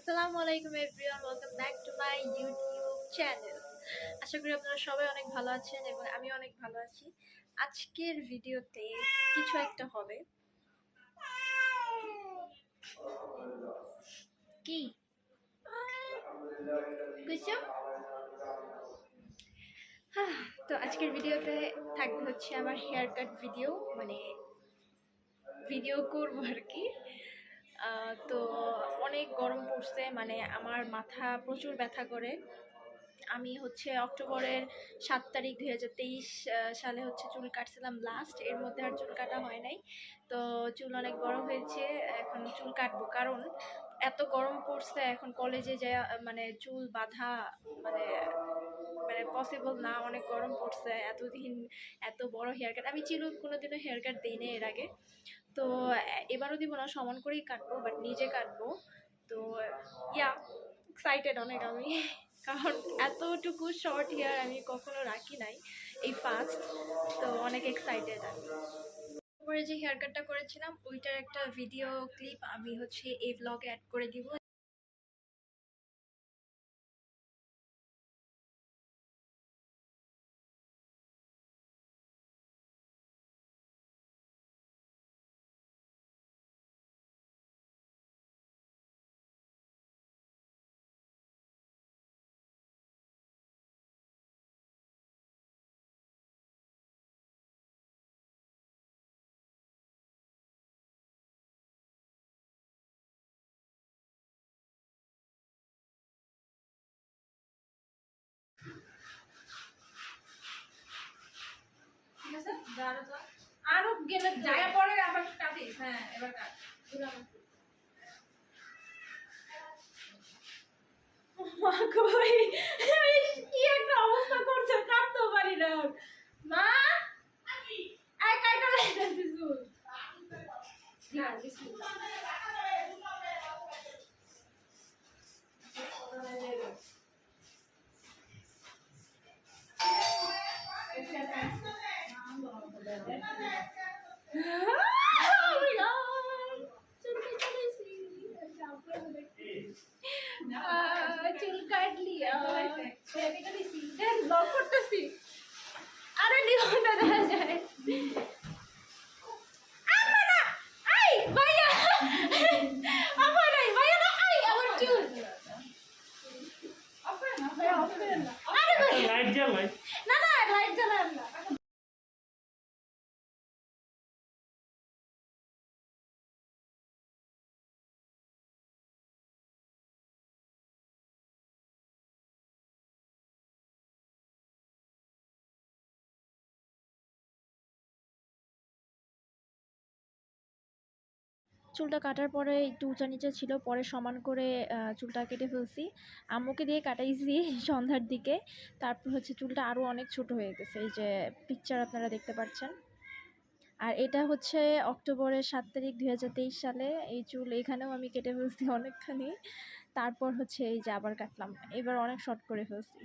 আসসালামু আলাইকুম everyone, welcome back to my YouTube channel. আশা করি আপনারা সবাই অনেক ভালো আছেন এবং আমি অনেক ভালো আছি। আজকের ভিডিওতে কিছু একটা হবে। কি কিছু তো আজকের ভিডিওতে থাকবে হচ্ছে আমার হেয়ার কাট ভিডিও, মানে ভিডিও করবো আর কি। তো অনেক গরম পড়ছে, মানে আমার মাথা প্রচুর ব্যথা করে। আমি হচ্ছে অক্টোবরের 7 তারিখ 2023 সালে হচ্ছে চুল কাটছিলাম লাস্ট, এর মধ্যে আর চুল কাটা হয় নাই। তো চুল অনেক বড় হয়েছে, এখন চুল কাটবো, কারণ এত গরম পড়ছে, এখন কলেজে যায় মানে চুল বাঁধা মানে মানে পসিবল না, অনেক গরম পড়ছে। এতদিন এত বড় হেয়ার কাট আমি চিরু কোনোদিনও হেয়ার কাট দিই না এর আগে। তো এবারও দিব না, সমান করেই কাটবো, বাট নিজে কাটবো। তো ইয়া এক্সাইটেড অনেক আমি, কারণ এতটুকু শর্ট হেয়ার আমি কখনো রাখি নাই, এই ফার্স্ট। তো অনেক এক্সাইটেড আমি। তারপরে যে হেয়ার কাটটা করেছিলাম ওইটার একটা ভিডিও ক্লিপ আমি হচ্ছে এই ব্লগে অ্যাড করে দিব। আরো গেলে জায়গা পরে আবার কাটিস। হ্যাঁ, এবার কাট। কি একটা অবস্থা করছে, কাটতেও পারি না। মা আই কাটা লাইতেছি চুল। হ্যাঁ, বিসমিল্লাহ। চুল কাটলি ব্লগ করতেছি। আরে নিয়মটা দেখা যায়। লাইট জ্বালাই না, না লাইট জ্বালান না। চুলটা কাটার পরে একটু উঁচা নিচে ছিল, পরে সমান করে চুলটা কেটে ফেলছি, আম্মুকে দিয়ে কাটাইছি সন্ধ্যার দিকে। তারপর হচ্ছে চুলটা আরও অনেক ছোট হয়ে গেছে, এই যে পিকচার আপনারা দেখতে পাচ্ছেন। আর এটা হচ্ছে অক্টোবরের 7 তারিখ 2023 সালে এই চুল এখানেও আমি কেটে ফেলছি অনেকখানি। তারপর হচ্ছে এই যে আবার কাটলাম, এবার অনেক শর্ট করে ফেলছি।